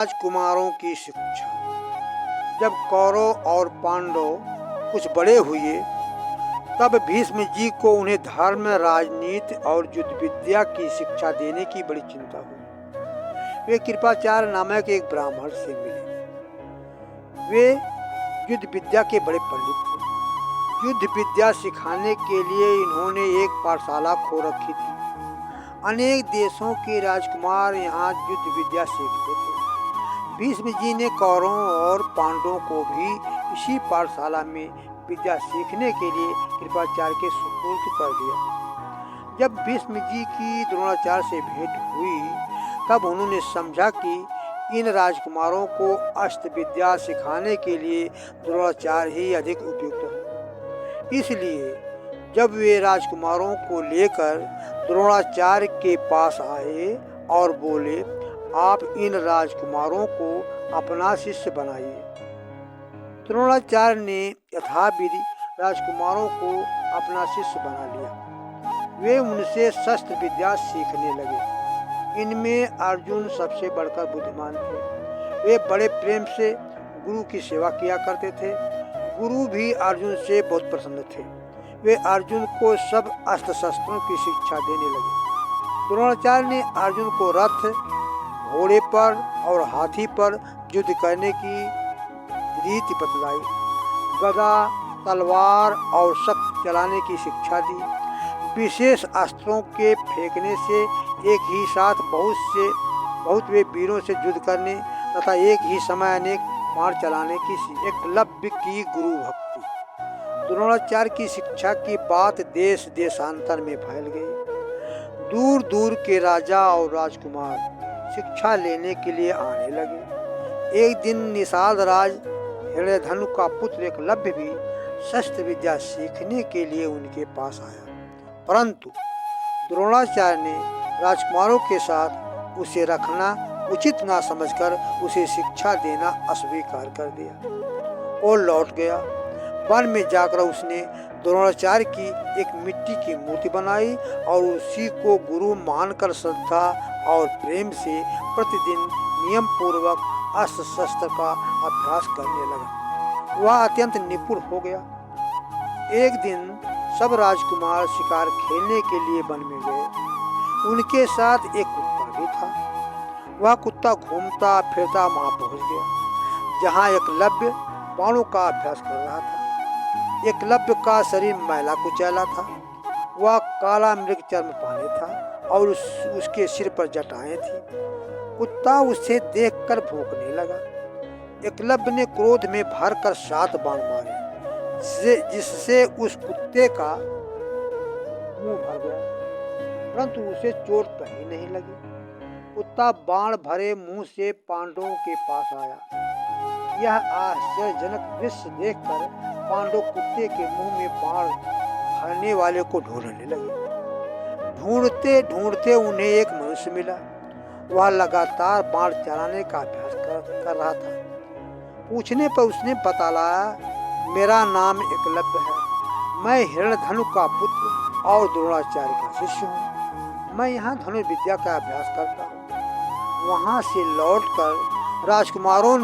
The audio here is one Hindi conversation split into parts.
राजकुमारों की शिक्षा। जब कौरव और पांडव कुछ बड़े हुए तब भीष्म जी को उन्हें धर्म, राजनीति और युद्ध विद्या की शिक्षा देने की बड़ी चिंता हुई। वे कृपाचार्य नामक एक ब्राह्मण से मिले। वे युद्ध विद्या के बड़े पंडित थे। युद्ध विद्या सिखाने के लिए इन्होंने एक पाठशाला खोल रखी थी। अनेक देशों के राजकुमार यहाँ युद्ध विद्या सीखते थे। भीष्म जी ने कौरवों और पांडवों को भी इसी पाठशाला में विद्या सीखने के लिए कृपाचार्य के सुपुर्द कर दिया। जब भीष्म जी की द्रोणाचार्य से भेंट हुई तब उन्होंने समझा कि इन राजकुमारों को अस्त्र विद्या सिखाने के लिए द्रोणाचार्य ही अधिक उपयुक्त है। इसलिए जब वे राजकुमारों को लेकर द्रोणाचार्य के पास आए और बोले, आप इन राजकुमारों को अपना शिष्य बनाइए। द्रोणाचार्य ने यथाविधि राजकुमारों को अपना शिष्य बना लिया। वे उनसे शस्त्र विद्या सीखने लगे। इनमें अर्जुन सबसे बढ़कर बुद्धिमान थे। वे बड़े प्रेम से गुरु की सेवा किया करते थे। गुरु भी अर्जुन से बहुत प्रसन्न थे। वे अर्जुन को सब अस्त्र शस्त्रों की शिक्षा देने लगे। द्रोणाचार्य ने अर्जुन को रथ, घोड़े पर और हाथी पर युद्ध करने की रीति बतलाई। गदा, तलवार और शस्त्र चलाने की शिक्षा दी। विशेष अस्त्रों के फेंकने से एक ही साथ बहुत वे वीरों से युद्ध करने तथा एक ही समय अनेक बाण चलाने की एकलव्य की गुरु भक्ति। द्रोणाचार्य की शिक्षा की बात देश देशांतर में फैल गई। दूर दूर के राजा और राजकुमार शिक्षा लेने के लिए आने लगे। एक दिन निषाद राज हिरण्यधनु का पुत्र एकलव्य भी शस्त्र विद्या सीखने के लिए उनके पास आया, परंतु द्रोणाचार्य ने राजकुमारों के साथ उसे रखना उचित ना समझकर उसे शिक्षा देना अस्वीकार कर दिया और लौट गया। वन में जाकर उसने द्रोणाचार्य की एक मिट्टी की मूर्ति बनाई और उसी को गुरु मानकर श्रद्धा और प्रेम से प्रतिदिन नियम पूर्वक अस्त्र शस्त्र का अभ्यास करने लगा। वह अत्यंत निपुण हो गया। एक दिन सब राजकुमार शिकार खेलने के लिए वन में गए। उनके साथ एक कुत्ता भी था। वह कुत्ता घूमता फिरता वहां पहुंच गया जहां एकलव्य बाणों का अभ्यास कर रहा था। एकलव्य का शरीर मैला कुचैला था। वह काला मृग चर्म पहने था और उसके सिर पर जटाएं थी। कुत्ता उसे देखकर भौंकने लगा। एकलव्य ने क्रोध में भरकर 7 बाण मारे जिससे उस कुत्ते का मुंह भर गया, परंतु उसे चोट कहीं नहीं लगी। कुत्ता बाण भरे मुंह से पांडवों के पास आया। यह आश्चर्यजनक दृश्य देखकर पांडव कुत्ते के मुंह में बाण भरने वाले को ढूंढने लगे। ढूंढते ढूंढते उन्हें एक मनुष्य मिला। वह लगातार बाण चलाने का अभ्यास कर रहा था। पूछने पर उसने बतलाया, मेरा नाम एकलव्य है। मैं हिरण्यधनु का पुत्र और द्रोणाचार्य का शिष्य हूँ। मैं यहाँ धनुर्विद्या का अभ्यास करता हूँ। वहाँ से लौटकर राजकुमारों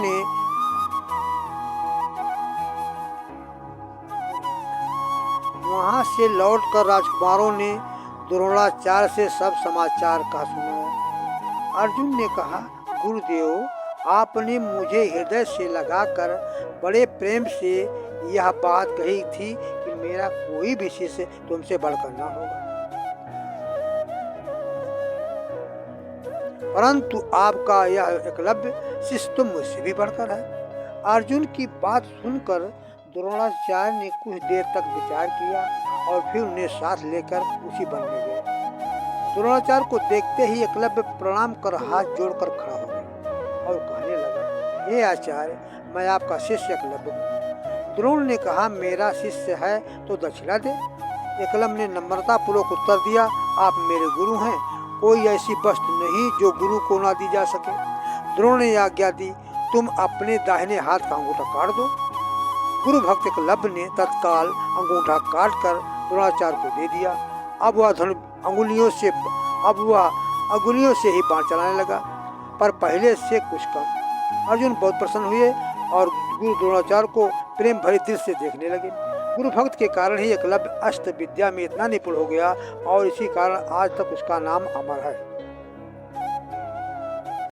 ने द्रोणाचार्य से सब समाचार का सुनाया। अर्जुन ने कहा, गुरुदेव, आपने मुझे हृदय से लगाकर बड़े प्रेम से यह बात कही थी कि मेरा कोई भी शिष्य तुमसे बढ़कर ना होगा, परंतु आपका यह एकलव्य शिष्य तो मुझसे भी बढ़कर है। अर्जुन की बात सुनकर द्रोणाचार्य ने कुछ देर तक विचार किया और फिर उन्हें साथ लेकर उसी वन में गए। द्रोणाचार्य को देखते ही एकलव्य प्रणाम कर हाथ जोड़कर खड़ा हो गया और कहने लगा, हे आचार्य, मैं आपका शिष्य एकलव्य हूँ। द्रोण ने कहा, मेरा शिष्य है तो दक्षिणा दे। एकलव्य ने नम्रता पूर्वक उत्तर दिया, आप मेरे गुरु हैं। कोई ऐसी वस्तु नहीं जो गुरु को ना दी जा सके। द्रोण ने आज्ञा दी, तुम अपने दाहिने हाथ का अंगूठा काट दो। गुरु भक्त एकलव्य ने तत्काल अंगूठा काटकर द्रोणाचार्य को दे दिया। अब वह अंगुलियों से ही बाण चलाने लगा, पर पहले से कुछ कम। अर्जुन बहुत प्रसन्न हुए और गुरु द्रोणाचार्य को प्रेम भरे दिल से देखने लगे। गुरु भक्त के कारण ही एकलव्य अस्त्र विद्या में इतना निपुण हो गया और इसी कारण आज तक उसका नाम अमर है।